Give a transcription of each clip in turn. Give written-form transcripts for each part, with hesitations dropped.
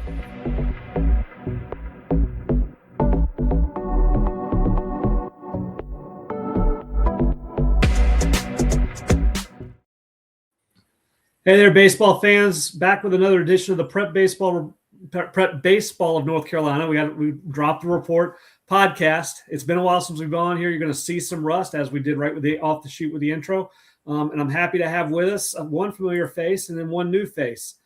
Hey there, baseball fans! Back with another edition of the Prep Baseball of North Carolina. We dropped the report podcast. It's been a while since we've been on here. You're going to see some rust as we did right with the off the shoot with the intro. And I'm happy to have with us one familiar face and then one new face.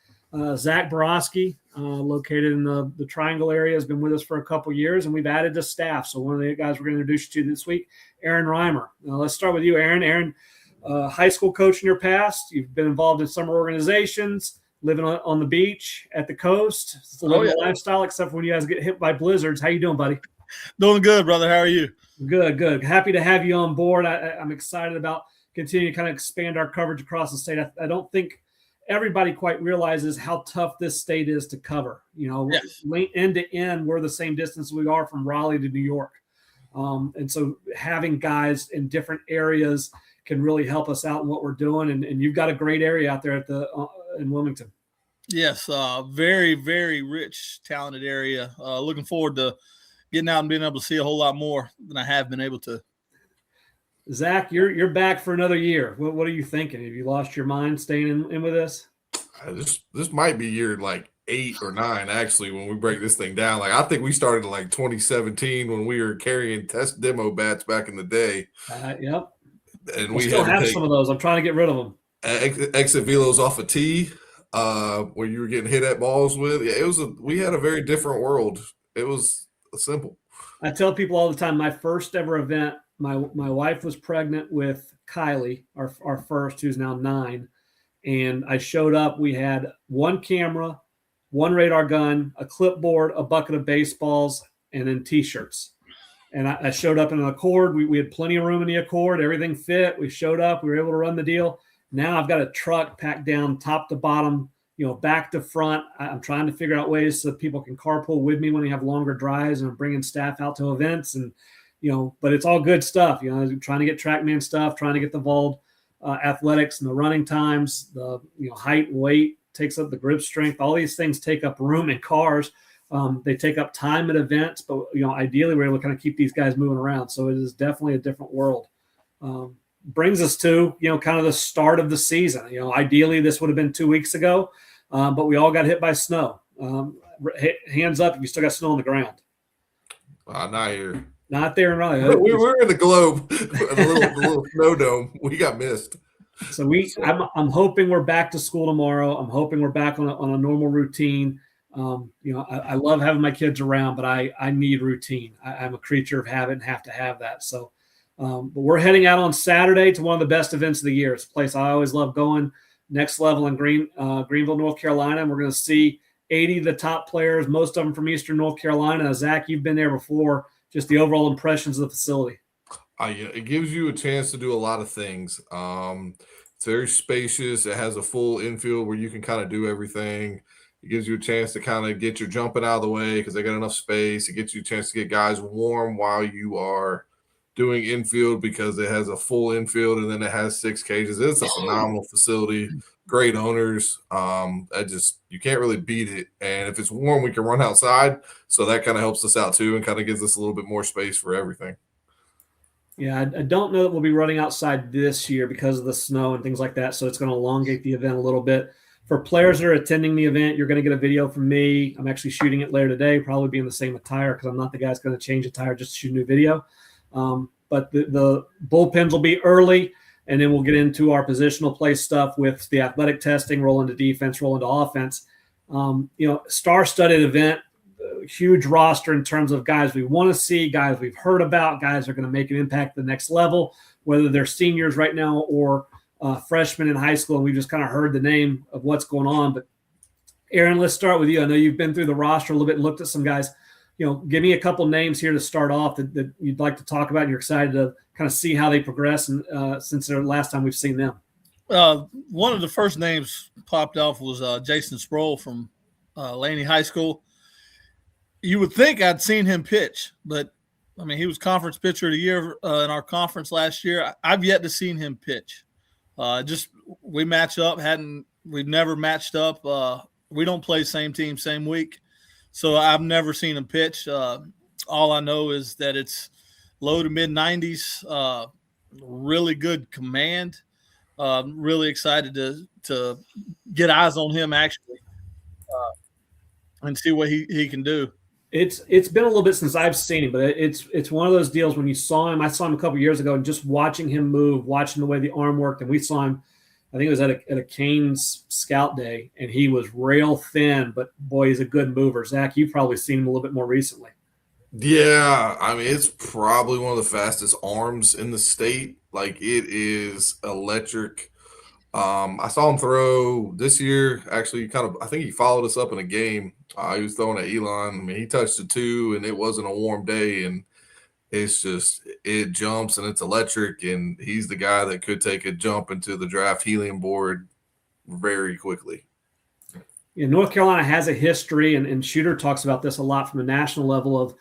Zach Borowski, located in the Triangle area, has been with us for a couple years, and we've added to staff. So one of the guys we're going to introduce you to this week, Aaron Reimer. Let's start with you, Aaron. Aaron, high school coach in your past. You've been involved in summer organizations, living on the beach at the coast. It's a living lifestyle, except for when you guys get hit by blizzards. How you doing, buddy? Doing good, brother. How are you? Good. Happy to have you on board. I'm excited about continuing to kind of expand our coverage across the state. I don't think everybody quite realizes how tough this state is to cover. You know, end to end, we're the same distance we are from Raleigh to New York. And so having guys in different areas can really help us out in what we're doing. And you've got a great area out there in Wilmington. Yes, very, very rich, talented area. Looking forward to getting out and being able to see a whole lot more than I have been able to. Zach, you're back for another year. What are you thinking? Have you lost your mind staying in with us? This might be year like 8 or 9, actually, when we break this thing down. Like, I think we started in like 2017 when we were carrying test demo bats back in the day. Yep. And we still have some of those. I'm trying to get rid of them. Exit velos off a tee, where you were getting hit at balls with. Yeah, we had a very different world. It was simple. I tell people all the time, my first ever event, my wife was pregnant with Kylie, our first, who's now 9. And I showed up. We had one camera, one radar gun, a clipboard, a bucket of baseballs, and then T-shirts. And I showed up in an Accord. We had plenty of room in the Accord. Everything fit. We showed up. We were able to run the deal. Now I've got a truck packed down top to bottom, back to front. I'm trying to figure out ways so people can carpool with me when they have longer drives, and I'm bringing staff out to events. And, but it's all good stuff. Trying to get TrackMan stuff, trying to get the vault athletics and the running times, the height and weight takes up the grip strength. All these things take up room in cars. They take up time at events, but ideally we're able to kind of keep these guys moving around. So it is definitely a different world. Brings us to kind of the start of the season. Ideally this would have been 2 weeks ago, but we all got hit by snow. Hands up if you still got snow on the ground. Not here. Not there in Raleigh. We were in the Globe, the little snow dome. We got missed. So I'm hoping we're back to school tomorrow. I'm hoping we're back on a normal routine. I love having my kids around, but I need routine. I'm a creature of habit and have to have that. So, but we're heading out on Saturday to one of the best events of the year. It's a place I always love going. Next Level in Greenville, North Carolina. And we're going to see 80 of the top players, most of them from Eastern North Carolina. Zach, you've been there before. Just the overall impressions of the facility. It gives you a chance to do a lot of things. It's very spacious. It has a full infield where you can kind of do everything. It gives you a chance to kind of get your jumping out of the way because they got enough space. It gets you a chance to get guys warm while you are doing infield because it has a full infield and then it has 6 cages. It's a phenomenal facility. Great owners. You can't really beat it. And if it's warm, we can run outside. So that kind of helps us out too and kind of gives us a little bit more space for everything. Yeah, I don't know that we'll be running outside this year because of the snow and things like that. So it's going to elongate the event a little bit. For players that are attending the event, you're going to get a video from me. I'm actually shooting it later today, probably be in the same attire because I'm not the guy that's going to change attire just to shoot a new video. But the bullpens will be early, and then we'll get into our positional play stuff with the athletic testing, roll into defense, roll into offense. Star-studded event, huge roster in terms of guys we want to see, guys we've heard about, guys that are going to make an impact at the next level, whether they're seniors right now or freshmen in high school, and we just kind of heard the name of what's going on. But Aaron, let's start with you. I know you've been through the roster a little bit and looked at some guys. Give me a couple names here to start off that you'd like to talk about and you're excited to kind of see how they progress and since the last time we've seen them. One of the first names popped off was Jason Sproul from Laney High School. You would think I'd seen him pitch, but he was conference pitcher of the year in our conference last year. I've yet to seen him pitch. We match up. We've never matched up. We don't play same team, same week. So I've never seen him pitch. All I know is that it's low to mid 90s, really good command. Really excited to get eyes on him actually, and see what he can do. It's been a little bit since I've seen him, but it's one of those deals when you saw him. I saw him a couple years ago, and just watching him move, watching the way the arm worked, and we saw him. I think it was at a Canes scout day, and he was rail thin, but boy, he's a good mover. Zach, you've probably seen him a little bit more recently. Yeah, I mean, it's probably one of the fastest arms in the state. Like, it is electric. I saw him throw this year. Actually, I think he followed us up in a game. He was throwing at Elon. I mean, he touched a 2, and it wasn't a warm day, and it jumps and it's electric. And he's the guy that could take a jump into the draft helium board very quickly. Yeah, North Carolina has a history, and Shooter talks about this a lot from a national level of,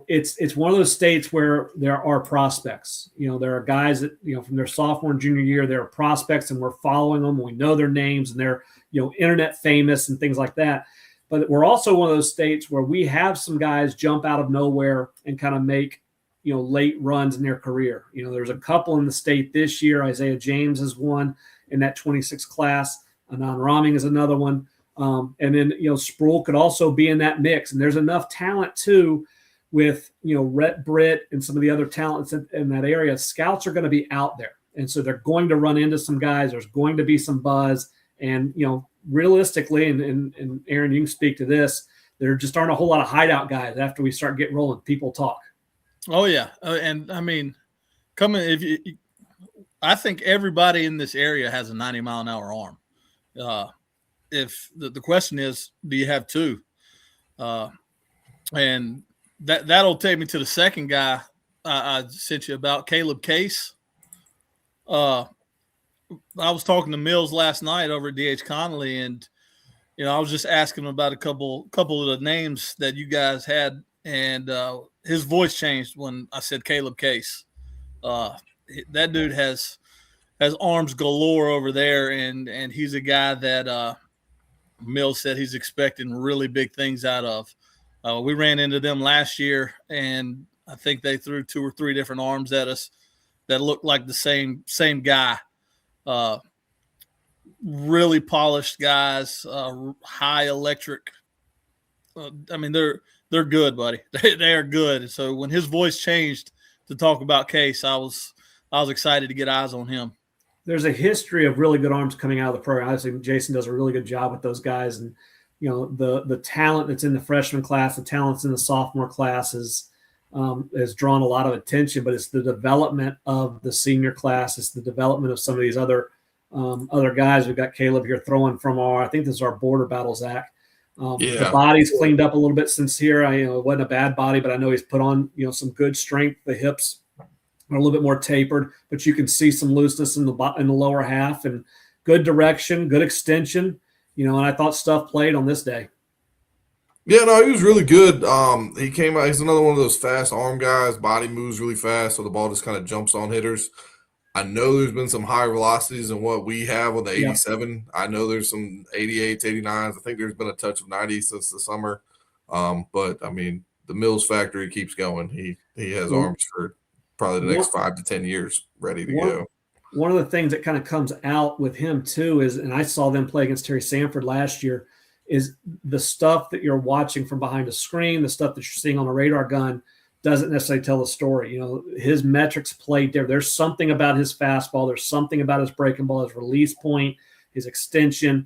it's one of those states where there are prospects. There are guys that, from their sophomore and junior year, there are prospects, and we're following them. We know their names, and they're, internet famous and things like that. But we're also one of those states where we have some guys jump out of nowhere and kind of make, late runs in their career. There's a couple in the state this year. Isaiah James is one in that 26 class. Anand Raming is another one. And then, Sproul could also be in that mix. And there's enough talent, too, with, Rhett Britt and some of the other talents in that area. Scouts are going to be out there. And so they're going to run into some guys. There's going to be some buzz. And, realistically, and Aaron, you can speak to this, there just aren't a whole lot of hideout guys after we start getting rolling. People talk. Oh, yeah. And, I mean, I think everybody in this area has a 90-mile-an-hour arm. If the question is, do you have 2? And that'll take me to the second guy I sent you about, Caleb Case. I was talking to Mills last night over at DH Connolly, and I was just asking him about a couple of the names that you guys had, and his voice changed when I said Caleb Case. That dude has arms galore over there, and he's a guy that Mills said he's expecting really big things out of. We ran into them last year, and I think they threw 2 or 3 different arms at us that looked like the same guy. Really polished guys, high electric. I mean, they're good, buddy. They are good. So when his voice changed to talk about Case, I was excited to get eyes on him. There's a history of really good arms coming out of the program. I think Jason does a really good job with those guys, and the talent that's in the freshman class, the talent's in the sophomore class has drawn a lot of attention. But it's the development of the senior class. It's the development of some of these other guys. We've got Caleb here throwing from I think this is our border battle, Zach. The body's cleaned up a little bit since here. It wasn't a bad body, but I know he's put on some good strength. The hips are a little bit more tapered, but you can see some looseness in the lower half, and good direction, good extension. And I thought stuff played on this day. Yeah, no, he was really good. He came out. He's another one of those fast arm guys. Body moves really fast, so the ball just kind of jumps on hitters. I know there's been some high velocities in what we have on the 87. Yeah. I know there's some 88s, 89s. I think there's been a touch of 90s since the summer. But I mean, the Mills factory keeps going. He has arms for probably the next 5 to 10 years ready to go. One of the things that kind of comes out with him too is, and I saw them play against Terry Sanford last year, is the stuff that you're watching from behind a screen, the stuff that you're seeing on a radar gun doesn't necessarily tell the story. His metrics play different. There's something about his fastball. There's something about his breaking ball, his release point, his extension.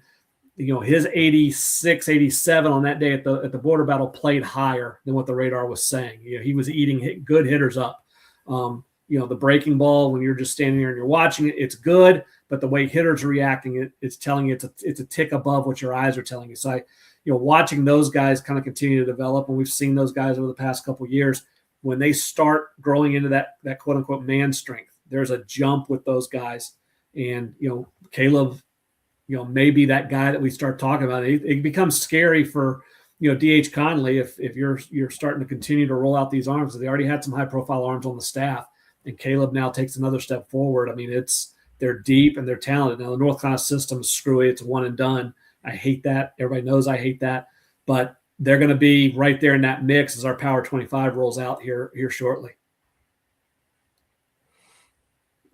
His 86, 87 on that day at the border battle played higher than what the radar was saying. He was eating good hitters up. The breaking ball, when you're just standing there and you're watching it, it's good, but the way hitters are reacting, it's telling you it's a tick above what your eyes are telling you. So watching those guys kind of continue to develop, and we've seen those guys over the past couple of years, when they start growing into that quote unquote man strength, there's a jump with those guys. And, Caleb, maybe that guy that we start talking about, it becomes scary for, DH Conley if you're starting to continue to roll out these arms. They already had some high profile arms on the staff, and Caleb now takes another step forward. I mean, they're deep and they're talented. Now the North Carolina system is screwy. It's a one and done. I hate that. Everybody knows I hate that. But they're going to be right there in that mix as our Power 25 rolls out here shortly.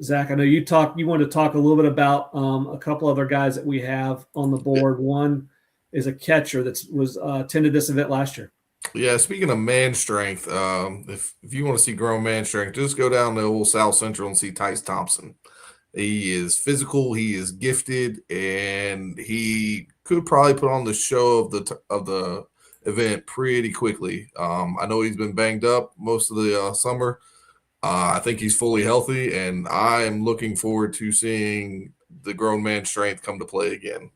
Zach, I know you wanted to talk a little bit about a couple other guys that we have on the board. One is a catcher that attended this event last year. Yeah, speaking of man strength, if you want to see grown man strength, just go down to old South Central and see Tice Thompson. He is physical, he is gifted, and he could probably put on the show of the event pretty quickly. I know he's been banged up most of the summer. I think he's fully healthy, and I am looking forward to seeing the grown man strength come to play again.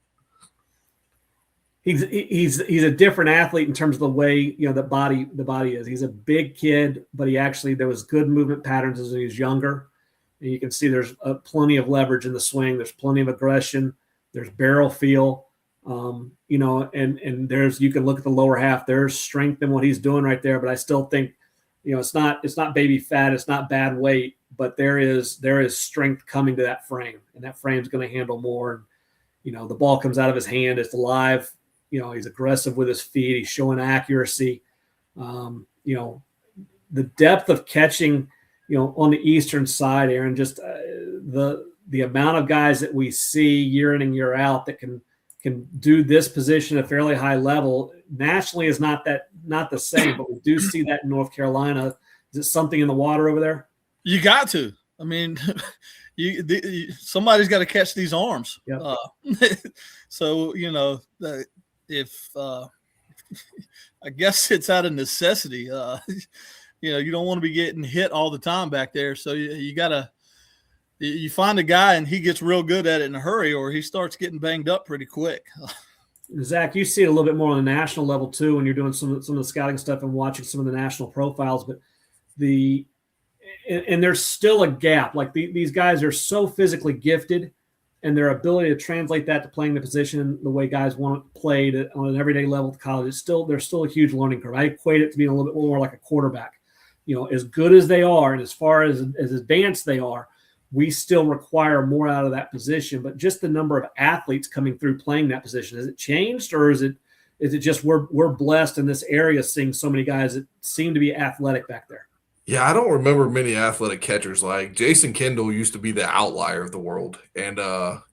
He's a different athlete in terms of the way the body is. He's a big kid, but there was good movement patterns as he was younger. And you can see there's plenty of leverage in the swing. There's plenty of aggression. There's barrel feel. And you can look at the lower half. There's strength in what he's doing right there. But I still think, it's not baby fat. It's not bad weight, but there is strength coming to that frame, and that frame's going to handle more. And, the ball comes out of his hand. It's alive. He's aggressive with his feet. He's showing accuracy. The depth of catching, on the eastern side, Aaron, just the amount of guys that we see year in and year out that can do this position at a fairly high level nationally is not the same, but we do see that in North Carolina. Is it something in the water over there? You got to. I mean, somebody's got to catch these arms. Yep. So, if I guess it's out of necessity, you don't want to be getting hit all the time back there. So you find a guy and he gets real good at it in a hurry, or he starts getting banged up pretty quick. Zach, you see it a little bit more on the national level too when you're doing some of the scouting stuff and watching some of the national profiles. But and there's still a gap. Like these guys are so physically gifted, and their ability to translate that to playing the position the way guys want it played on an everyday level at college, there's still a huge learning curve. I equate it to being a little bit more like a quarterback. As good as they are and as far as advanced they are, we still require more out of that position. But just the number of athletes coming through playing that position, has it changed, or is it just we're blessed in this area seeing so many guys that seem to be athletic back there? Yeah, I don't remember many athletic catchers. Like Jason Kendall used to be the outlier of the world, and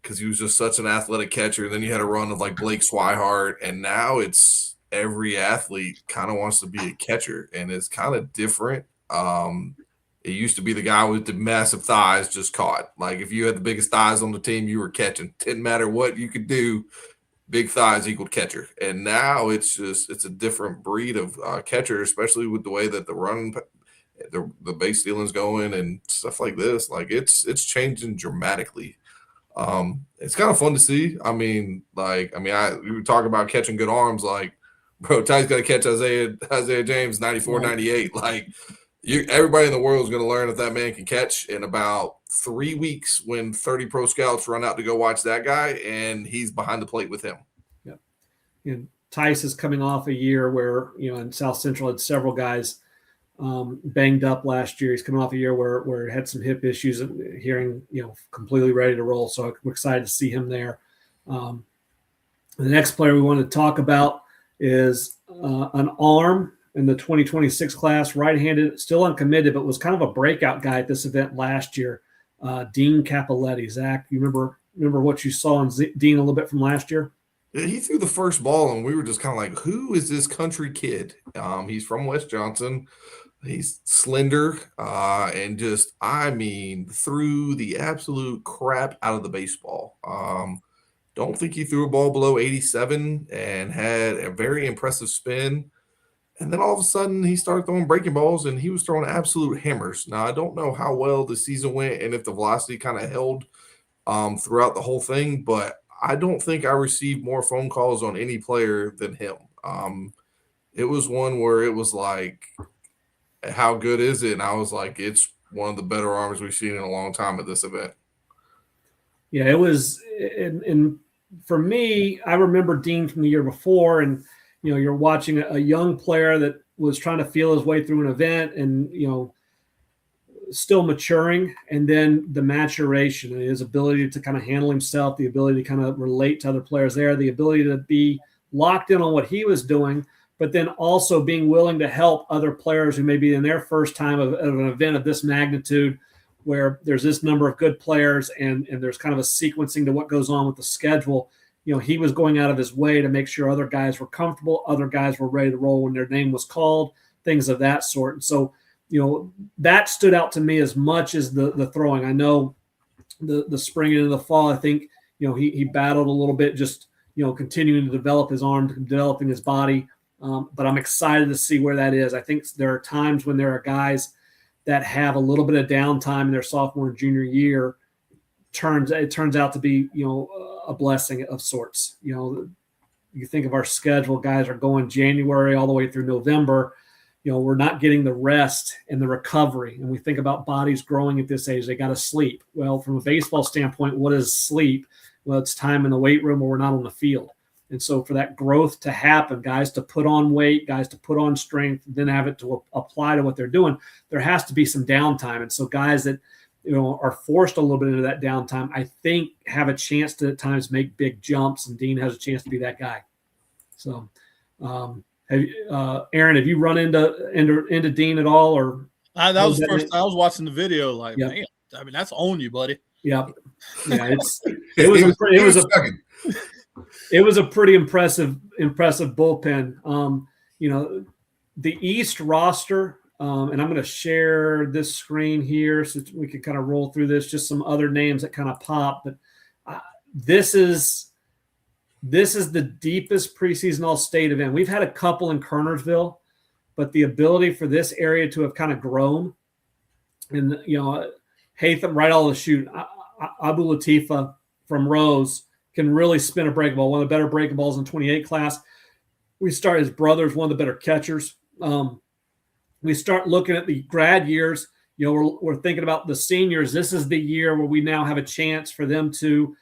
because he was just such an athletic catcher. And then you had a run of like Blake Swihart, and now it's every athlete kind of wants to be a catcher, and it's kind of different. It used to be the guy with the massive thighs just caught. Like if you had the biggest thighs on the team, you were catching. Didn't matter what you could do, big thighs equaled catcher. And now it's a different breed of catcher, especially with the way that the base stealing's going and stuff like this. Like it's changing dramatically. It's kind of fun to see. We were talking about catching good arms. Like, bro, Ty's got to catch Isaiah James 94, 98. Like, everybody in the world is going to learn if that man can catch in about 3 weeks when 30 pro scouts run out to go watch that guy, and he's behind the plate with him. Yeah. And Tice is coming off a year where, in South Central had several guys banged up last year. He's coming off a year where he had some hip issues, hearing, completely ready to roll. So we're excited to see him there. The next player we want to talk about is an arm in the 2026 class, right-handed, still uncommitted, but was kind of a breakout guy at this event last year, Dean Capoletti. Zach, you remember what you saw in Dean a little bit from last year? Yeah, he threw the first ball, and we were just kind of like, who is this country kid? He's from West Johnson. He's slender and threw the absolute crap out of the baseball. Don't think he threw a ball below 87 and had a very impressive spin. And then all of a sudden he started throwing breaking balls, and he was throwing absolute hammers. Now, I don't know how well the season went and if the velocity kind of held throughout the whole thing, but I don't think I received more phone calls on any player than him. It was one where it was like, how good is it? And I was like, it's one of the better arms we've seen in a long time at this event. Yeah, it was. And for me, I remember Dean from the year before, and you're watching a young player that was trying to feel his way through an event and, still maturing, and then the maturation and his ability to kind of handle himself, the ability to kind of relate to other players there, the ability to be locked in on what he was doing, but then also being willing to help other players who may be in their first time of an event of this magnitude, where there's this number of good players and there's kind of a sequencing to what goes on with the schedule. He was going out of his way to make sure other guys were comfortable, other guys were ready to roll when their name was called, things of that sort. And so, that stood out to me as much as the throwing. I know the spring into the fall, I think, he battled a little bit, just, continuing to develop his arm, developing his body. But I'm excited to see where that is. I think there are times when there are guys that have a little bit of downtime in their sophomore and junior year. It turns out to be, a blessing of sorts. You think of our schedule, guys are going January all the way through November. We're not getting the rest and the recovery. And we think about bodies growing at this age, they got to sleep. Well, from a baseball standpoint, what is sleep? Well, it's time in the weight room where we're not on the field. And so for that growth to happen, guys to put on weight, guys to put on strength, then have it to apply to what they're doing, there has to be some downtime. And so guys that, are forced a little bit into that downtime, I think have a chance to at times make big jumps, and Dean has a chance to be that guy. So, Aaron, have you run into Dean at all? Or that was the first time I was watching the video. Like, yep. Man, I mean, that's on you, buddy. Yep. Yeah, it was a pretty impressive bullpen. The East roster, and I'm going to share this screen here so we can kind of roll through this. Just some other names that kind of pop, but this is the deepest preseason All-State event. We've had a couple in Kernersville, but the ability for this area to have kind of grown, and Hatham right out of the chute, Abu Latifa from Rose can really spin a breaking ball, one of the better breaking balls in 28 class. We start his brother's one of the better catchers. We start looking at the grad years. We're thinking about the seniors. This is the year where we now have a chance for them to,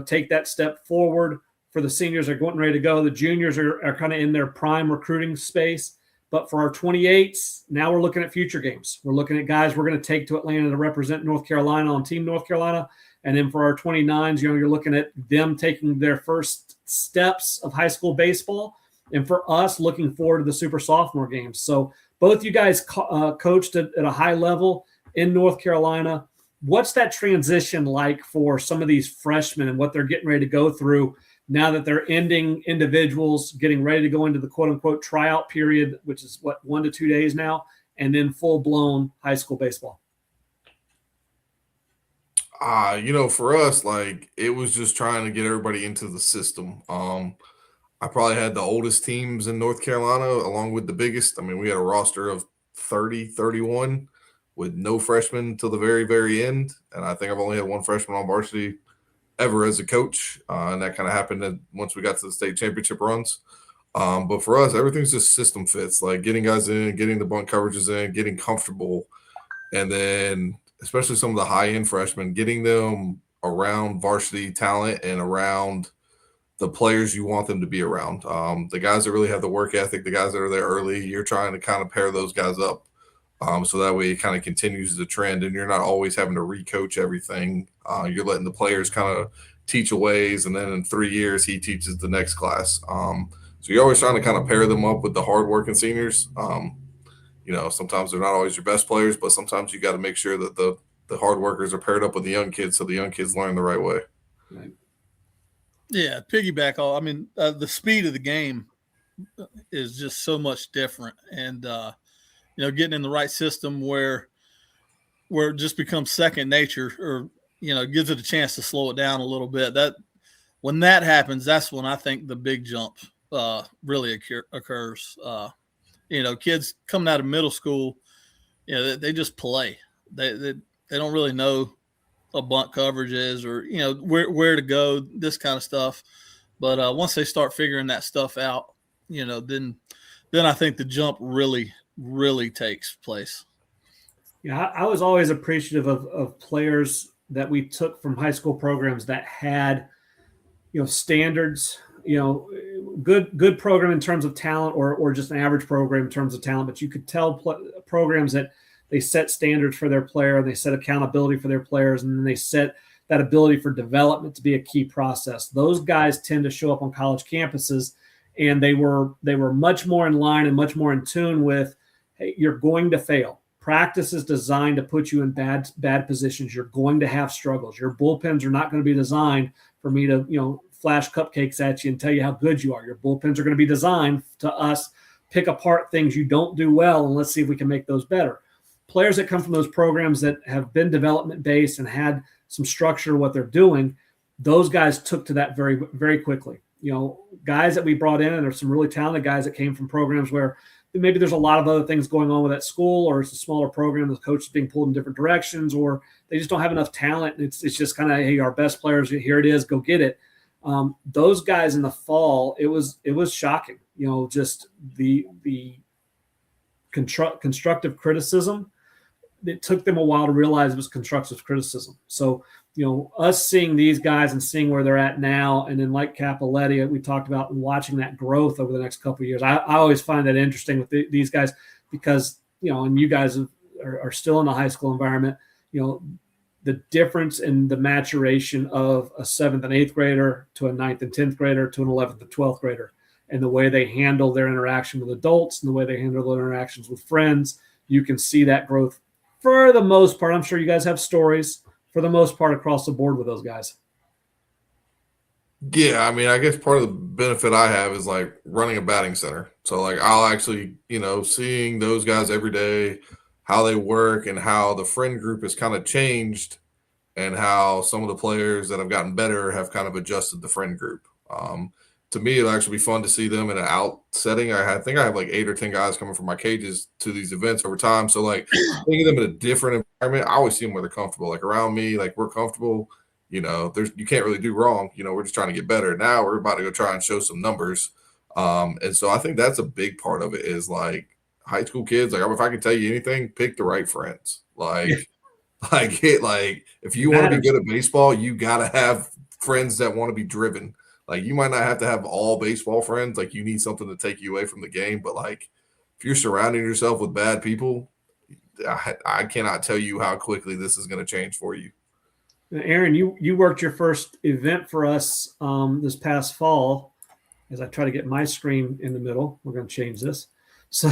take that step forward. For the seniors, they're going ready to go. The juniors are kind of in their prime recruiting space. But for our 28s, now we're looking at future games. We're looking at guys we're going to take to Atlanta to represent North Carolina on Team North Carolina. And then for our 29s, you're looking at them taking their first steps of high school baseball. And for us, looking forward to the super sophomore games. So both you guys coached at a high level in North Carolina. What's that transition like for some of these freshmen and what they're getting ready to go through now that they're ending individuals, getting ready to go into the quote-unquote tryout period, which is 1 to 2 days now, and then full-blown high school baseball? For us, it was just trying to get everybody into the system. I probably had the oldest teams in North Carolina along with the biggest. I mean, we had a roster of 30, 31 with no freshmen till the very, very end. And I think I've only had one freshman on varsity ever as a coach. And that kind of happened once we got to the state championship runs. But for us, everything's just system fits, like getting guys in, getting the bunt coverages in, getting comfortable. And then especially some of the high-end freshmen, getting them around varsity talent and around the players you want them to be around. The guys that really have the work ethic, the guys that are there early, you're trying to kind of pair those guys up. So that way it kind of continues the trend and you're not always having to recoach everything. You're letting the players kind of teach a ways, and then in 3 years he teaches the next class. So you're always trying to kind of pair them up with the hardworking seniors. Sometimes they're not always your best players, but sometimes you got to make sure that the hard workers are paired up with the young kids so the young kids learn the right way. Right. Yeah, piggyback. The speed of the game is just so much different, and getting in the right system where it just becomes second nature, or gives it a chance to slow it down a little bit. That when that happens, that's when I think the big jump really occurs. Kids coming out of middle school, they just play. They don't really know what bunt coverage is, or where to go, this kind of stuff. But once they start figuring that stuff out, then I think the jump really takes place. Yeah, I was always appreciative of players that we took from high school programs that had, standards, good program in terms of talent, or just an average program in terms of talent. But you could tell programs that they set standards for their player, and they set accountability for their players, and then they set that ability for development to be a key process. Those guys tend to show up on college campuses, and they were much more in line and much more in tune with, hey, you're going to fail. Practice is designed to put you in bad positions. You're going to have struggles. Your bullpens are not going to be designed for me to, flash cupcakes at you and tell you how good you are. Your bullpens are going to be designed to us pick apart things you don't do well, and let's see if we can make those better. Players that come from those programs that have been development based and had some structure to what they're doing, those guys took to that very, very quickly. Guys that we brought in, and there's some really talented guys that came from programs where maybe there's a lot of other things going on with that school, or it's a smaller program, the coach is being pulled in different directions, or they just don't have enough talent. It's just kind of, hey, our best players, here it is, go get it. Those guys in the fall, it was shocking. Just the constructive criticism. It took them a while to realize it was constructive criticism. So, us seeing these guys and seeing where they're at now, and then like Capoletti, we talked about, and watching that growth over the next couple of years. I always find that interesting with these guys because, and you guys are still in the high school environment, the difference in the maturation of a 7th and 8th grader to a 9th and 10th grader to an 11th and 12th grader, and the way they handle their interaction with adults and the way they handle their interactions with friends. You can see that growth for the most part. I'm sure you guys have stories for the most part across the board with those guys. Yeah, I mean, I guess part of the benefit I have is like running a batting center. So like I'll actually, seeing those guys every day, how they work and how the friend group has kind of changed, and how some of the players that have gotten better have kind of adjusted the friend group. To me, it'll actually be fun to see them in an out setting. I think I have like 8 or 10 guys coming from my cages to these events over time. So like seeing them in a different environment, I always see them where they're comfortable. Like around me, like we're comfortable. You can't really do wrong. We're just trying to get better. Now we're about to go try and show some numbers. And so I think that's a big part of it is like high school kids. Like if I can tell you anything, pick the right friends. Like if you want to be good at baseball, you got to have friends that want to be driven. Like you might not have to have all baseball friends. Like you need something to take you away from the game. But like if you're surrounding yourself with bad people, I cannot tell you how quickly this is going to change for you. Aaron, you worked your first event for us this past fall. As I try to get my screen in the middle, we're going to change this. So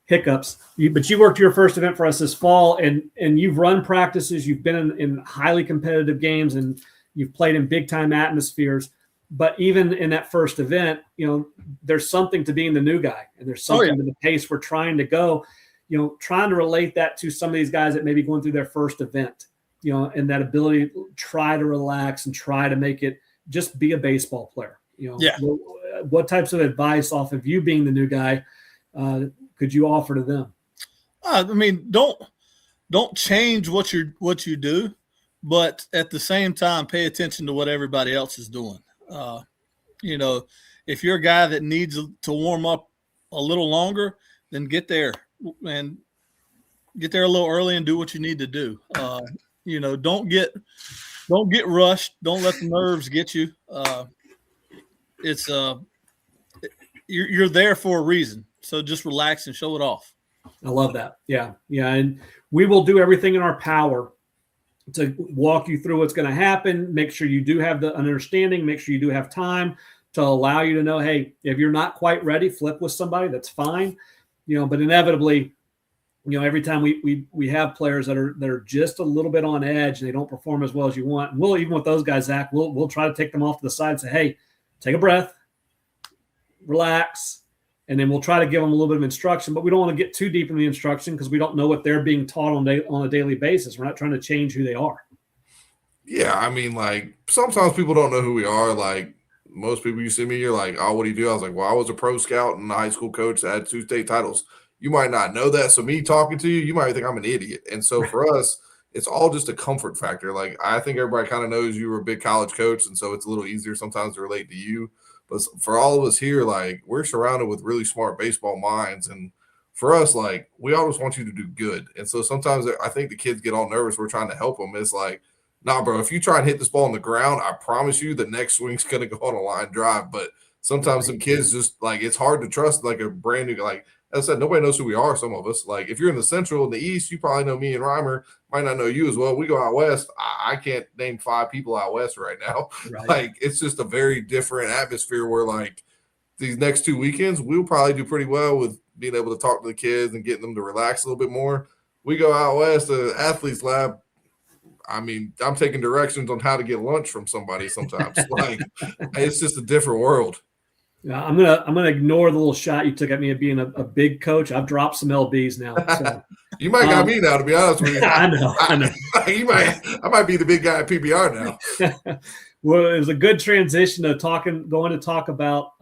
hiccups. But you worked your first event for us this fall, and you've run practices. You've been in highly competitive games, and you've played in big time atmospheres. But even in that first event, there's something to being the new guy, and there's something to the pace we're trying to go. Trying to relate that to some of these guys that may be going through their first event. And that ability to try to relax and try to make it just be a baseball player. What types of advice off of you being the new guy could you offer to them? I mean, don't change what you do, but at the same time, pay attention to what everybody else is doing. If you're a guy that needs to warm up a little longer, then get there and get there a little early and do what you need to do. Don't get rushed. Don't let the nerves get you. You're there for a reason. So just relax and show it off. I love that. Yeah. And we will do everything in our power to walk you through what's going to happen. Make sure you do have the understanding. Make sure you do have time to allow you to know, hey, if you're not quite ready, flip with somebody. That's fine. But inevitably, every time we have players that are just a little bit on edge and they don't perform as well as you want. And we'll, even with those guys, Zach, we'll try to take them off to the side and say, hey, take a breath, relax, and then we'll try to give them a little bit of instruction. But we don't want to get too deep in the instruction because we don't know what they're being taught on a daily basis. We're not trying to change who they are. Yeah, I mean, like sometimes people don't know who we are. Like most people, you see me, you're like, oh, what do you do? I was like, well, I was a pro scout and a high school coach that had 2 state titles. You might not know that. So me talking to you, you might think I'm an idiot. And so for us, it's all just a comfort factor. Like I think everybody kind of knows you were a big college coach. And so it's a little easier sometimes to relate to you. But for all of us here, like we're surrounded with really smart baseball minds. And for us, like we always want you to do good. And so sometimes I think the kids get all nervous. We're trying to help them. It's like, nah, bro, if you try and hit this ball on the ground, I promise you the next swing's going to go on a line drive. But sometimes some kids just like, it's hard to trust like a brand new, like, as I said, nobody knows who we are, some of us. Like, if you're in the Central and the East, you probably know me and Reimer. Might not know you as well. We go out West. I can't name 5 people out West right now. Right. Like, it's just a very different atmosphere where, like, these next 2 weekends, we'll probably do pretty well with being able to talk to the kids and getting them to relax a little bit more. We go out west to the athletes lab. I mean, I'm taking directions on how to get lunch from somebody sometimes. Like, it's just a different world. Yeah, I'm gonna ignore the little shot you took at me of being a big coach. I've dropped some LBs now. So. You might got me now, to be honest with you. I know. I might be the big guy at PBR now. Well, it was a good transition to going to talk about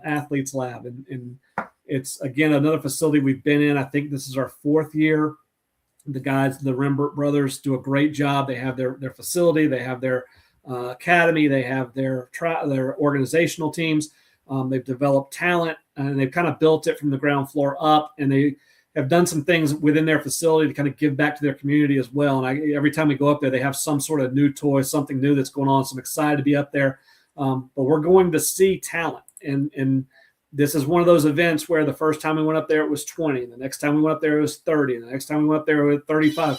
Athletes Lab, and it's again another facility we've been in. I think this is our 4th year. The guys, the Rembert brothers, do a great job. They have their facility, they have their academy, they have their organizational teams. They've developed talent, and they've kind of built it from the ground floor up, and they have done some things within their facility to kind of give back to their community as well. And every time we go up there, they have some sort of new toy, something new that's going on. So I'm excited to be up there. But we're going to see talent. And this is one of those events where the first time we went up there, it was 20. And the next time we went up there, it was 30. And the next time we went up there, it was 35.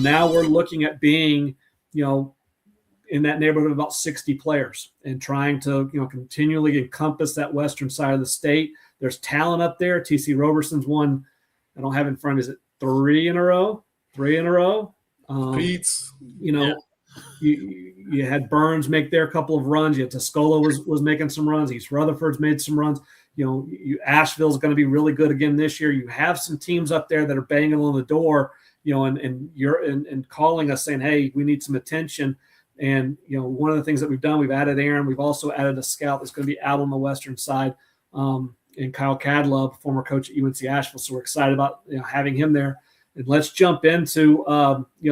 Now we're looking at being, in that neighborhood of about 60 players and trying to, continually encompass that western side of the state. There's talent up there. TC Roberson's won, I don't have in front, is it 3 in a row? Pete's. You had Burns make their couple of runs. You had Toscola was making some runs. East Rutherford's made some runs. Asheville's going to be really good again this year. You have some teams up there that are banging on the door, and you're calling us saying, hey, we need some attention. And, one of the things that we've done, we've added Aaron. We've also added a scout that's going to be out on the western side, and Kyle Cadlove, former coach at UNC Asheville. So we're excited about having him there. And let's jump into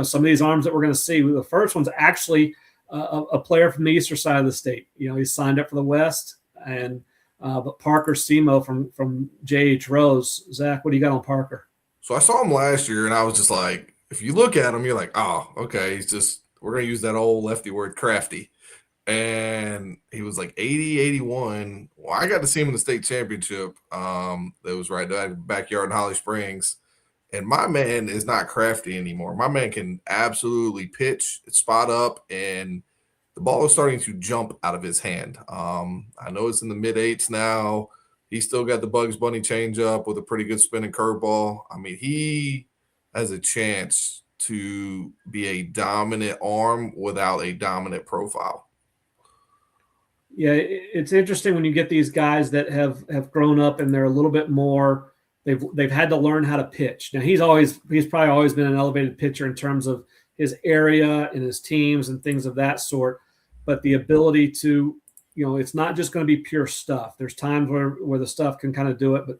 some of these arms that we're going to see. The first one's actually a player from the eastern side of the state. He's signed up for the West, and but Parker Semo from J.H. Rose. Zach, what do you got on Parker? So I saw him last year, and I was just like, if you look at him, you're like, oh, okay, we're going to use that old lefty word, crafty. And he was like 80, 81. Well, I got to see him in the state championship. That was right there in the backyard in Holly Springs. And my man is not crafty anymore. My man can absolutely pitch, spot up, and the ball is starting to jump out of his hand. I know it's in the mid-8s now. He's still got the Bugs Bunny changeup with a pretty good spinning curveball. I mean, he has a chance to be a dominant arm without a dominant profile. Yeah, it's interesting when you get these guys that have grown up and they're a little bit more. They've had to learn how to pitch. Now he's probably always been an elevated pitcher in terms of his area and his teams and things of that sort. But the ability to, it's not just going to be pure stuff. There's times where the stuff can kind of do it, but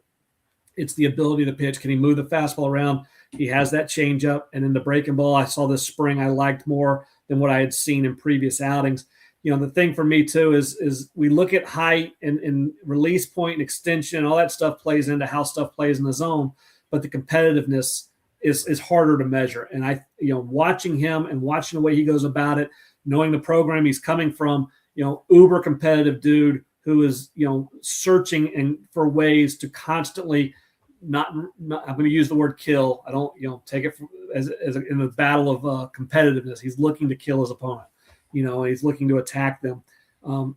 it's the ability to pitch. Can he move the fastball around? He has that changeup, and in the breaking ball, I saw this spring I liked more than what I had seen in previous outings. The thing for me too is we look at height and release point and extension, and all that stuff plays into how stuff plays in the zone, but the competitiveness is harder to measure. And watching him and watching the way he goes about it, knowing the program he's coming from, uber competitive dude who is, searching and for ways to constantly not I'm going to use the word kill. I don't, take it as in the battle of competitiveness. He's looking to kill his opponent. He's looking to attack them.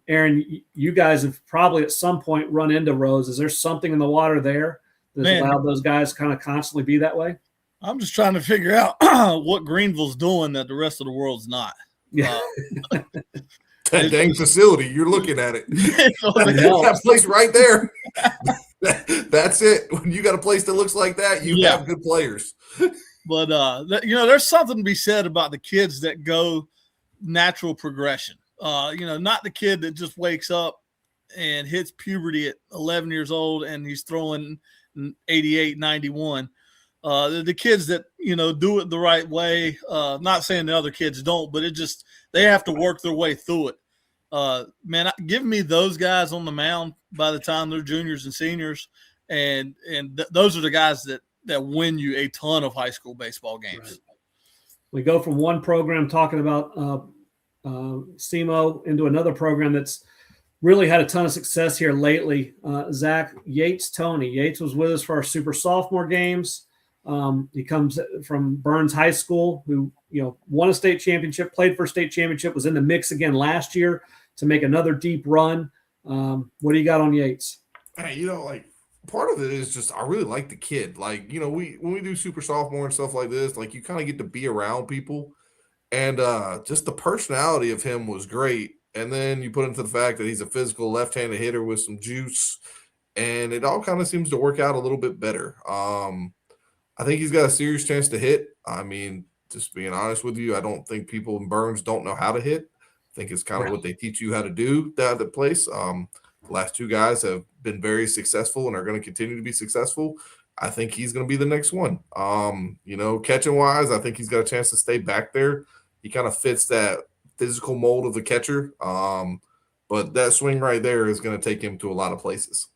Aaron, you guys have probably at some point run into Rose. Is there something in the water there that's allowed those guys kind of constantly be that way? I'm just trying to figure out what Greenville's doing that the rest of the world's not. Yeah. That dang facility, you're looking at it. That place right there. That's it. When you got a place that looks like that, you have good players. But, there's something to be said about the kids that go natural progression. Not the kid that just wakes up and hits puberty at 11 years old and he's throwing 88, 91. The kids that, do it the right way. Not saying the other kids don't, but they have to work their way through it. Give me those guys on the mound by the time they're juniors and seniors. And those are the guys that win you a ton of high school baseball games. Right. We go from one program talking about SEMO into another program that's really had a ton of success here lately. Zach, Tony Yates was with us for our super sophomore games. He comes from Burns High School, who won a state championship, played for a state championship, was in the mix again last year to make another deep run. What do you got on Yates? Hey, like part of it is just I really like the kid. Like, when we do super sophomore and stuff like this, like you kind of get to be around people. And just the personality of him was great. And then you put into the fact that he's a physical left-handed hitter with some juice, and it all kind of seems to work out a little bit better. I think he's got a serious chance to hit. I mean, just being honest with you, I don't think people in Burns don't know how to hit. I think it's kind of what they teach you how to do at the place. The last two guys have been very successful and are going to continue to be successful. I think he's going to be the next one. Catching wise, I think he's got a chance to stay back there. He kind of fits that physical mold of the catcher. But that swing right there is going to take him to a lot of places.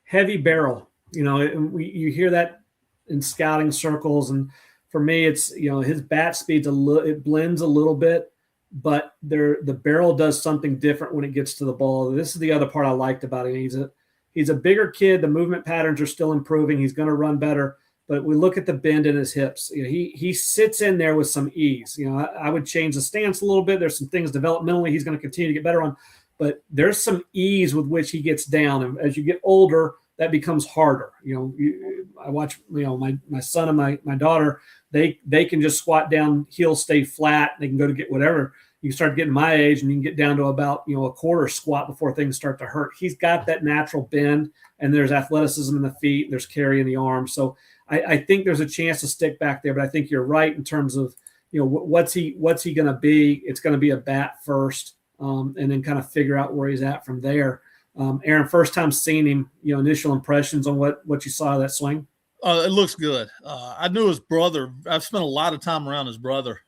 Heavy barrel, you hear that in scouting circles. And for me, it's, his bat speed's it blends a little bit, but the barrel does something different when it gets to the ball. This is the other part I liked about him. He's a bigger kid. The movement patterns are still improving. He's going to run better. But we look at the bend in his hips. He sits in there with some ease. I would change the stance a little bit. There's some things developmentally he's going to continue to get better on. But there's some ease with which he gets down. And as you get older, that becomes harder. I watch, my son and my daughter, they can just squat down, heels stay flat. They can go to get whatever. You start getting my age and you can get down to about, a quarter squat before things start to hurt. He's got that natural bend, and there's athleticism in the feet. There's carry in the arms. So I think there's a chance to stick back there, but I think you're right in terms of, what's he going to be? It's going to be a bat first, and then kind of figure out where he's at from there. Aaron, first time seeing him, initial impressions on what you saw of that swing? It looks good. I knew his brother. I've spent a lot of time around his brother,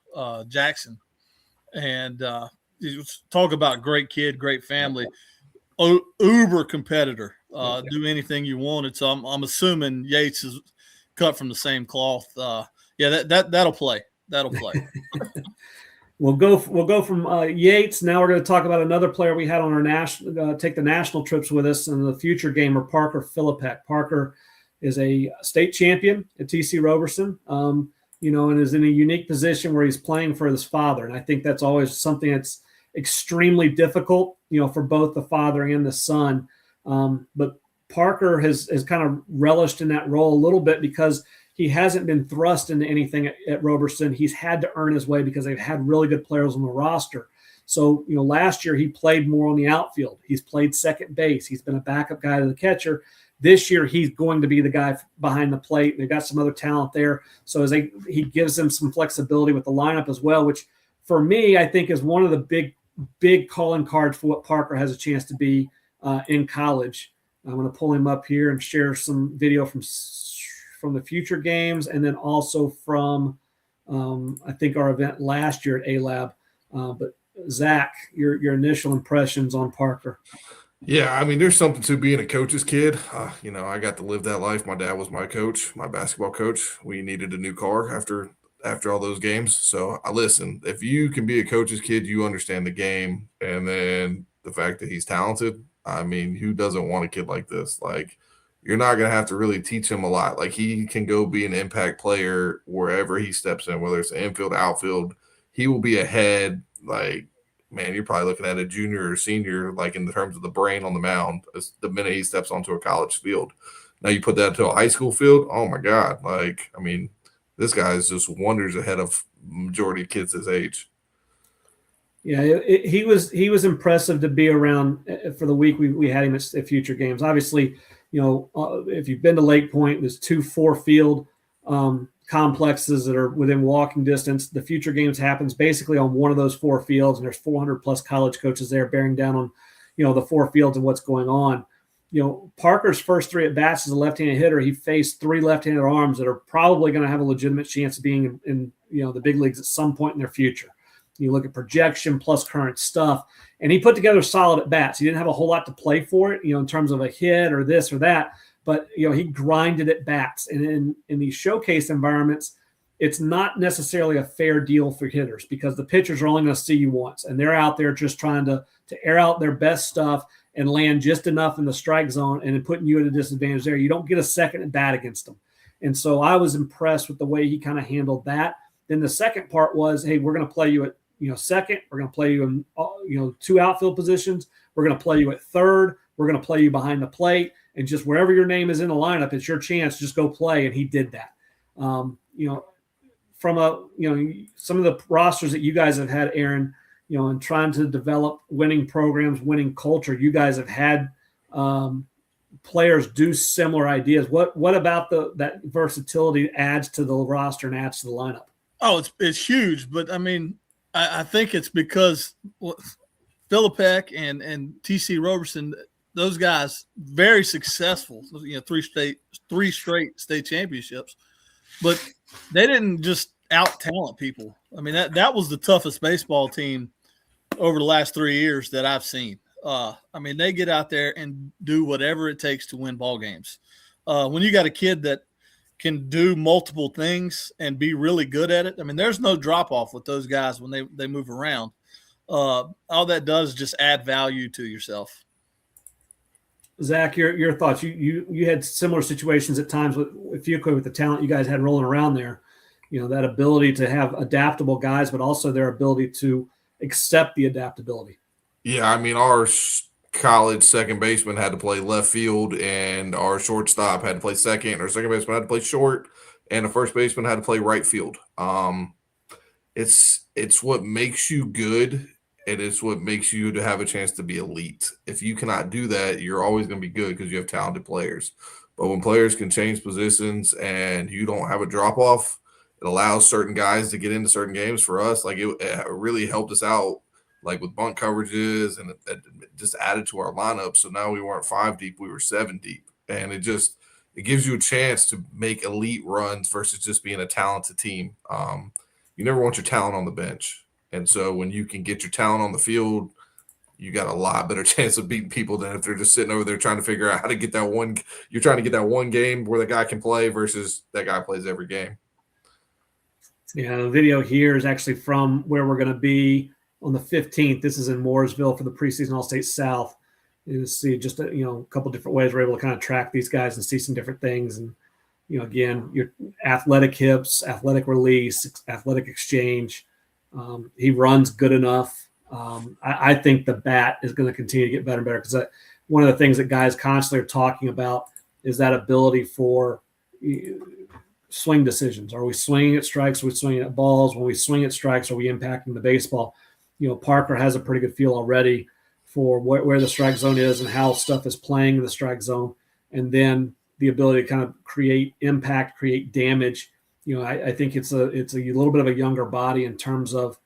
Jackson. And talk about great kid, great family, uber competitor, do anything you wanted. So I'm assuming Yates is cut from the same cloth. That'll play. That'll play. We'll go from Yates. Now we're going to talk about another player we had on our national, take the national trips with us in the future gamer, Parker Philippek. Parker is a state champion at TC Roberson. And is in a unique position where he's playing for his father. And I think that's always something that's extremely difficult, for both the father and the son. But Parker has kind of relished in that role a little bit because he hasn't been thrust into anything at Roberson. He's had to earn his way because they've had really good players on the roster. So, last year he played more on the outfield. He's played second base. He's been a backup guy to the catcher. This year, he's going to be the guy behind the plate. They've got some other talent there. So he gives them some flexibility with the lineup as well, which for me, I think is one of the big calling cards for what Parker has a chance to be in college. I'm going to pull him up here and share some video from the future games, and then also from, I think, our event last year at A-Lab. But Zach, your initial impressions on Parker. Yeah, I mean, there's something to being a coach's kid. I got to live that life. My dad was my coach, my basketball coach. We needed a new car after all those games. So listen, if you can be a coach's kid, you understand the game. And then the fact that he's talented, I mean, who doesn't want a kid like this? Like, you're not going to have to really teach him a lot. Like, he can go be an impact player wherever he steps in, whether it's infield, outfield. He will be ahead, like, man, you're probably looking at a junior or senior, like in terms of the brain on the mound, the minute he steps onto a college field. Now you put that to a high school field, oh my God. Like, I mean, this guy is just wonders ahead of majority of kids his age. Yeah, he was impressive to be around for the week we had him at future games. Obviously, if you've been to Lake Point, there's 2 4-field complexes that are within walking distance. The future games happens basically on one of those 4 fields, and there's 400 plus college coaches there bearing down on, the 4 fields and what's going on. Parker's first 3 at bats as a left-handed hitter, he faced 3 left-handed arms that are probably going to have a legitimate chance of being in the big leagues at some point in their future. You look at projection plus current stuff, and he put together solid at bats. He didn't have a whole lot to play for it, in terms of a hit or this or that. But, he grinded at bats. And in these showcase environments, it's not necessarily a fair deal for hitters because the pitchers are only going to see you once. And they're out there just trying to air out their best stuff and land just enough in the strike zone and then putting you at a disadvantage there. You don't get a second at bat against them. And so I was impressed with the way he kind of handled that. Then the second part was, hey, we're going to play you at second. We're going to play you in 2 outfield positions. We're going to play you at third. We're going to play you behind the plate. and just wherever your name is in the lineup, it's your chance. Just go play. And he did that. From some of the rosters that you guys have had, Aaron, and trying to develop winning programs, winning culture, you guys have had players do similar ideas. What about that versatility adds to the roster and adds to the lineup? Oh, it's huge, but I mean, I think it's because Philippek and TC Roberson, those guys, very successful. 3 straight state championships, but they didn't just out talent people. I mean, that was the toughest baseball team over the last 3 years that I've seen. I mean, they get out there and do whatever it takes to win ball games. When you got a kid that can do multiple things and be really good at it, I mean, there's no drop off with those guys when they move around. All that does is just add value to yourself. Zach, your thoughts? You had similar situations at times with the talent you guys had rolling around there. That ability to have adaptable guys, but also their ability to accept the adaptability. Yeah, I mean, our college second baseman had to play left field, and our shortstop had to play second. Our second baseman had to play short, and the first baseman had to play right field. It's what makes you good, and it's what makes you to have a chance to be elite. If you cannot do that, you're always going to be good because you have talented players. But when players can change positions and you don't have a drop-off, it allows certain guys to get into certain games. For us, like it really helped us out, like with bunt coverages, and it just added to our lineup. So now we weren't 5 deep, we were 7 deep. And it gives you a chance to make elite runs versus just being a talented team. You never want your talent on the bench. And so when you can get your talent on the field, you got a lot better chance of beating people than if they're just sitting over there trying to figure out how to get that one. You're trying to get that one game where the guy can play versus that guy plays every game. Yeah, the video here is actually from where we're going to be on the 15th. This is in Mooresville for the Preseason All-State South. You see just a couple different ways we're able to kind of track these guys and see some different things. And again, your athletic hips, athletic release, athletic exchange. He runs good enough. I think the bat is going to continue to get better and better, because one of the things that guys constantly are talking about is that ability for swing decisions. Are we swinging at strikes? Are we swinging at balls? When we swing at strikes, are we impacting the baseball? Parker has a pretty good feel already for where the strike zone is and how stuff is playing in the strike zone. And then the ability to kind of create impact, create damage. I think it's a little bit of a younger body in terms of,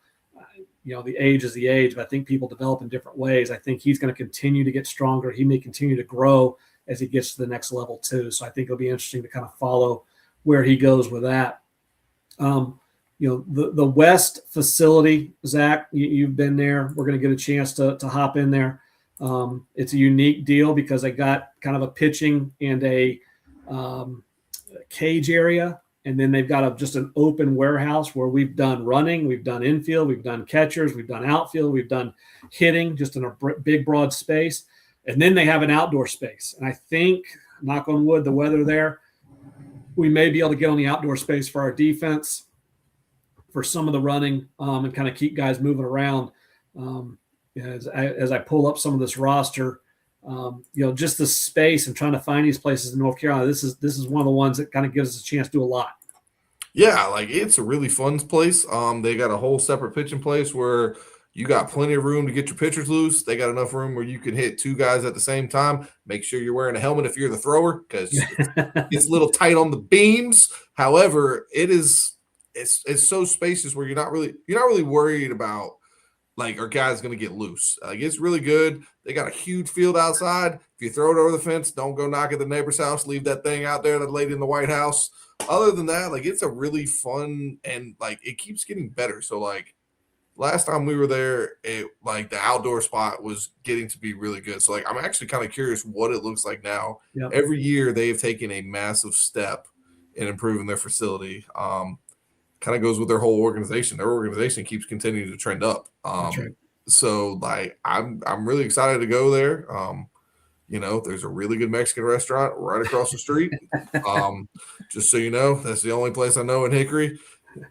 the age is the age, but I think people develop in different ways. I think he's going to continue to get stronger. He may continue to grow as he gets to the next level too. So I think it'll be interesting to kind of follow where he goes with that. The West facility, Zach, you've been there. We're going to get a chance to hop in there. It's a unique deal because they got kind of a pitching and a cage area. And then they've got just an open warehouse where we've done running, we've done infield, we've done catchers, we've done outfield, we've done hitting, just in a big, broad space. And then they have an outdoor space. And I think, knock on wood, the weather there, we may be able to get on the outdoor space for our defense, for some of the running, and kind of keep guys moving around. As I pull up some of this roster, just the space and trying to find these places in North Carolina. This is one of the ones that kind of gives us a chance to do a lot. Yeah, like it's a really fun place. They got a whole separate pitching place where you got plenty of room to get your pitchers loose. They got enough room where you can hit 2 guys at the same time. Make sure you're wearing a helmet if you're the thrower, because it's a little tight on the beams. However, it's so spacious where you're not really worried about, like, our guy's going to get loose. Like, it's really good. They got a huge field outside. If you throw it over the fence, don't go knock at the neighbor's house. Leave that thing out there, that lady in the White House. Other than that, like, it's a really fun, and, like, it keeps getting better. So, like, last time we were there, the outdoor spot was getting to be really good. So, like, I'm actually kind of curious what it looks like now. Yep. Every year they've taken a massive step in improving their facility. Kind of goes with their whole organization. Their organization keeps continuing to trend up. That's right. So, like, I'm really excited to go there. There's a really good Mexican restaurant right across the street. Just so you know, that's the only place I know in Hickory,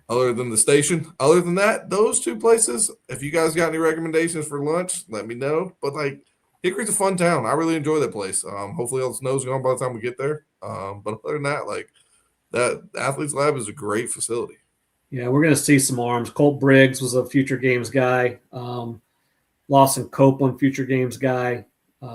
other than the station. Other than that, those 2 places, if you guys got any recommendations for lunch, let me know. But, like, Hickory's a fun town. I really enjoy that place. Hopefully all the snow's gone by the time we get there. But other than that, like that Athletes Lab is a great facility. Yeah, we're going to see some arms. Colt Briggs was a future games guy. Lawson Copeland, future games guy. We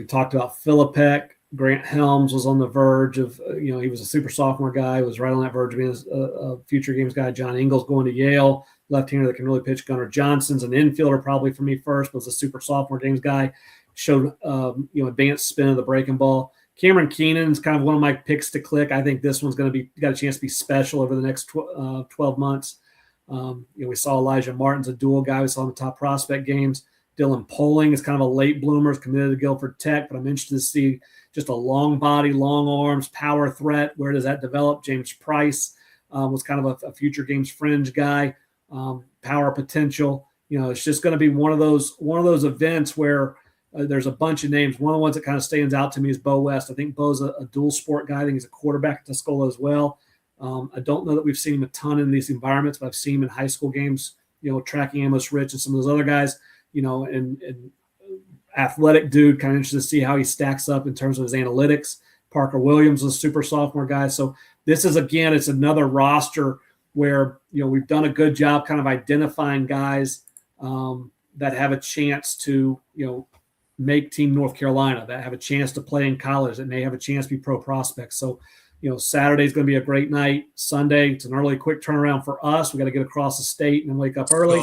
talked about Philippek. Grant Helms was on the verge of, he was a super sophomore guy, was right on that verge of being a future games guy. John Ingles going to Yale, left-hander that can really pitch. Gunnar Johnson's an infielder probably for me first, was a super sophomore games guy, showed, advanced spin of the breaking ball. Cameron Keenan is kind of one of my picks to click. I think this one's going to be got a chance to be special over the next 12 months. We saw Elijah Martin's a dual guy. We saw him in top prospect games. Dylan Poling is kind of a late bloomer, is committed to Guilford Tech, but I'm interested to see just a long body, long arms, power threat. Where does that develop? James Price was kind of a future games fringe guy, power potential. It's just going to be one of those events where there's a bunch of names. One of the ones that kind of stands out to me is Bo West. I think Bo's a dual sport guy. I think he's a quarterback at Tuscola as well. I don't know that we've seen him a ton in these environments, but I've seen him in high school games, tracking Amos Rich and some of those other guys, and athletic dude, kind of interested to see how he stacks up in terms of his analytics. Parker Williams was a super sophomore guy. So this is, again, it's another roster where, we've done a good job kind of identifying guys that have a chance to, make Team North Carolina, that have a chance to play in college, that may have a chance to be pro prospects. So, Saturday's going to be a great night. Sunday, it's an early, quick turnaround for us. We got to get across the state and then wake up early.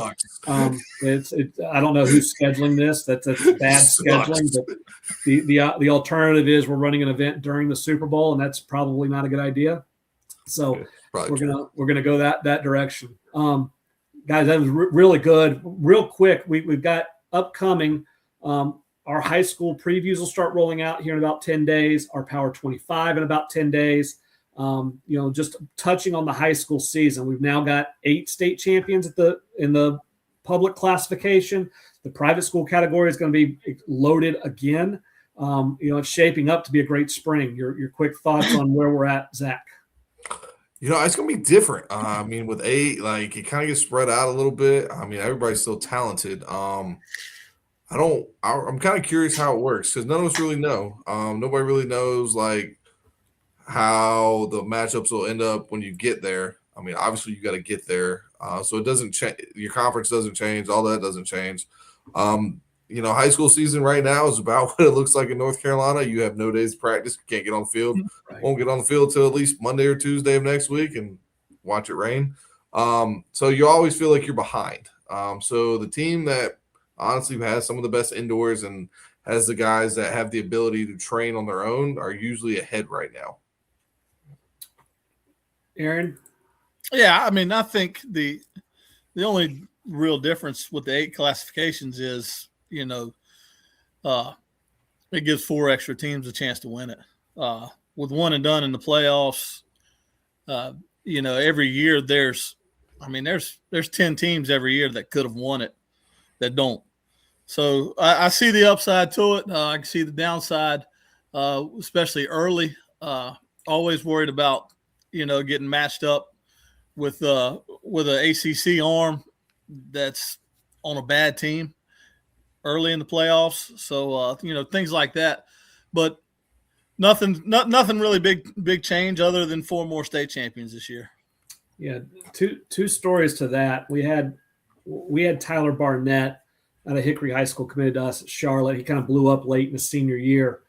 I don't know who's scheduling this. That's bad scheduling. But the alternative is we're running an event during the Super Bowl, and that's probably not a good idea. So we're gonna go that direction. Guys, that was really good. Real quick, we've got upcoming. Our high school previews will start rolling out here in about 10 days, our Power 25 in about 10 days. Just touching on the high school season, we've now got 8 state champions in the public classification. The private school category is going to be loaded again. It's shaping up to be a great spring. Your quick thoughts on where we're at, Zach? It's going to be different. With 8, like it kind of gets spread out a little bit. Everybody's still talented. I'm kind of curious how it works because none of us really know. Nobody really knows like how the matchups will end up when you get there. Obviously you got to get there. So it doesn't change. Your conference doesn't change. All that doesn't change. High school season right now is about what it looks like in North Carolina. You have no days to practice. You can't get on the field. Right. Won't get on the field till at least Monday or Tuesday of next week and watch it rain. So you always feel like you're behind. So the team that honestly has some of the best indoors and has the guys that have the ability to train on their own are usually ahead right now. Aaron? Yeah, I think the only real difference with the 8 classifications is, it gives 4 extra teams a chance to win it. With one and done in the playoffs, every year there's 10 teams every year that could have won it that don't. So I see the upside to it. I can see the downside, especially early. Always worried about, getting matched up with an ACC arm that's on a bad team early in the playoffs. So, things like that. But nothing really big change other than 4 more state champions this year. Yeah, two stories to that. We had Tyler Barnett out of Hickory High School committed to us at Charlotte. He kind of blew up late in his senior year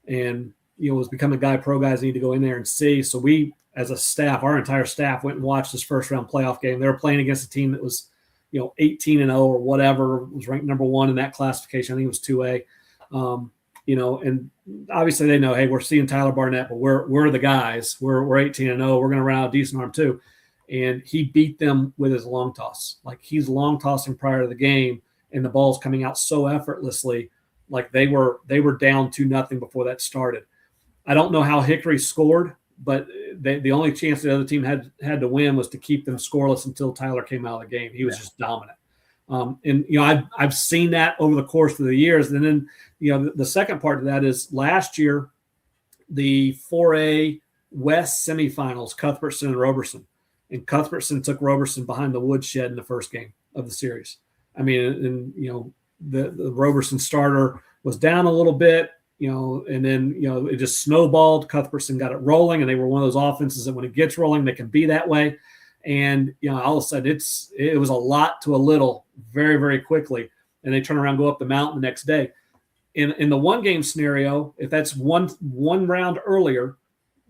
and, was becoming a guy pro guys need to go in there and see. So we, as a staff, our entire staff went and watched this first round playoff game. They were playing against a team that was, 18-0 or whatever, was ranked number 1 in that classification. I think it was 2A. And obviously they know, hey, we're seeing Tyler Barnett, but we're the guys. We're 18-0. We're going to run out a decent arm too. And he beat them with his long toss. Like he's long tossing prior to the game, and the ball's coming out so effortlessly, like they were down 2-0 before that started. I don't know how Hickory scored, but the only chance the other team had to win was to keep them scoreless until Tyler came out of the game. He was just dominant. I've seen that over the course of the years. And then, the second part of that is last year, the 4A West semifinals, Cuthbertson and Roberson. And Cuthbertson took Roberson behind the woodshed in the first game of the series. the Roberson starter was down a little bit, and then, it just snowballed. Cuthbertson got it rolling, and they were one of those offenses that when it gets rolling, they can be that way. And, all of a sudden it was a lot to a little very, very quickly. And they turn around and go up the mountain the next day. In the one game scenario, if that's one round earlier,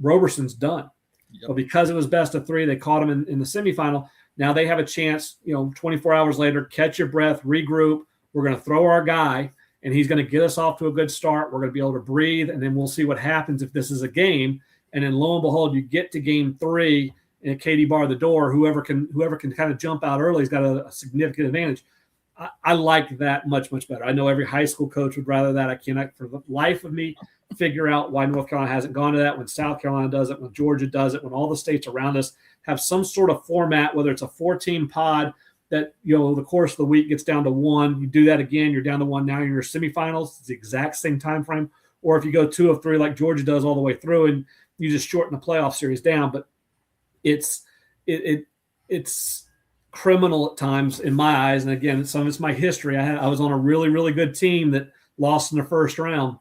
Roberson's done. Yep. But because it was best of 3, they caught him in the semifinal. Now they have a chance, 24 hours later, catch your breath, regroup. We're going to throw our guy, and he's going to get us off to a good start. We're going to be able to breathe, and then we'll see what happens if this is a game. And then lo and behold, you get to game 3, and Katie bar the door. Whoever can kind of jump out early has got a significant advantage. I like that much, much better. I know every high school coach would rather that. I cannot for the life of me figure out why North Carolina hasn't gone to that, when South Carolina does it, when Georgia does it, when all the states around us have some sort of format, whether it's a 4-team pod that, the course of the week gets down to 1. You do that again, you're down to 1. Now you're in your semifinals. It's the exact same time frame. Or if you go 2 of 3 like Georgia does all the way through, and you just shorten the playoff series down. But it's criminal at times in my eyes. And again, some of it's my history. I was on a really, really good team that lost in the first round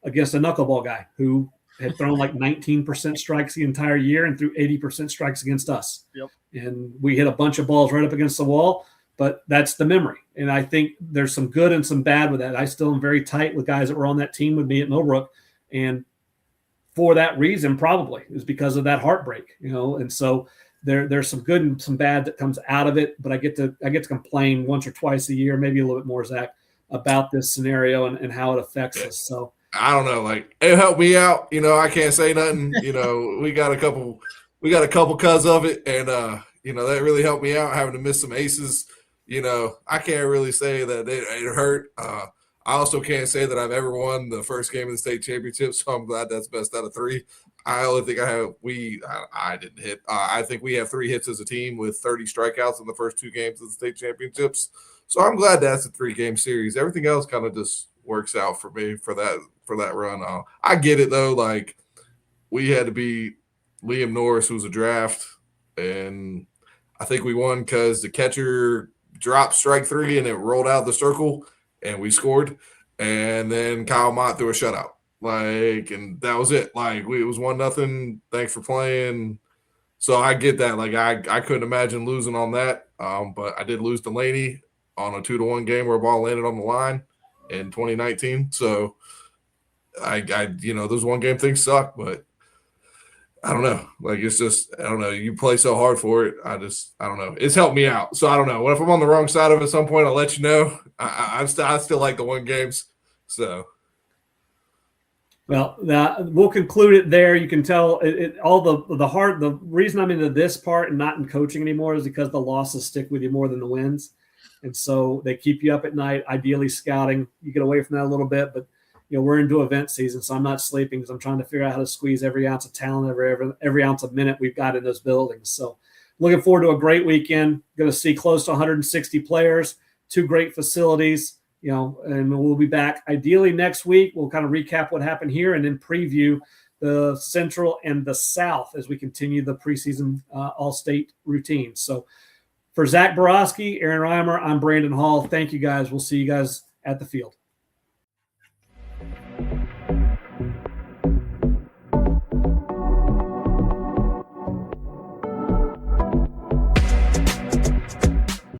against a knuckleball guy who had thrown like 19% strikes the entire year and threw 80% strikes against us. Yep. And we hit a bunch of balls right up against the wall, but that's the memory. And I think there's some good and some bad with that. I still am very tight with guys that were on that team with me at Millbrook. And for that reason, probably is because of that heartbreak, and so there's some good and some bad that comes out of it, but I get to complain once or twice a year, maybe a little bit more, Zach, about this sscenario and how it affects us. So I don't know, like, it helped me out. I can't say nothing. We got a couple cuz of it, and that really helped me out, having to miss some aces. I can't really say that it hurt. I also can't say that I've ever won the first game of the state championship, so I'm glad that's best out of 3. I only think I didn't hit. I think we have 3 hits as a team with 30 strikeouts in the first 2 games of the state championships. So I'm glad that's a 3-game series. Everything else kind of just works out for me for that run. I get it though. Like, we had to beat Liam Norris, who was a draft, and I think we won because the catcher dropped strike 3 and it rolled out the circle and we scored. And then Kyle Mott threw a shutout. And that was it. It was 1-0. Thanks for playing. So I get that. I couldn't imagine losing on that. But I did lose to Laney on a 2-1 game where a ball landed on the line in 2019. So those 1-game things suck, but I don't know. It's just, I don't know. You play so hard for it. I don't know. It's helped me out. So I don't know. What if I'm on the wrong side of it at some point? I'll let you know. I still like the 1 games. So. Well, we'll conclude it there. You can tell the reason I'm into this part and not in coaching anymore is because the losses stick with you more than the wins. And so they keep you up at night, ideally scouting. You get away from that a little bit, but we're into event season, so I'm not sleeping because I'm trying to figure out how to squeeze every ounce of talent, every ounce of minute we've got in those buildings. So looking forward to a great weekend. Going to see close to 160 players, 2 great facilities. And we'll be back ideally next week. We'll kind of recap what happened here and then preview the Central and the South as we continue the preseason All-State routine. So for Zach Borowski, Aaron Reimer, I'm Brandon Hall. Thank you guys. We'll see you guys at the field.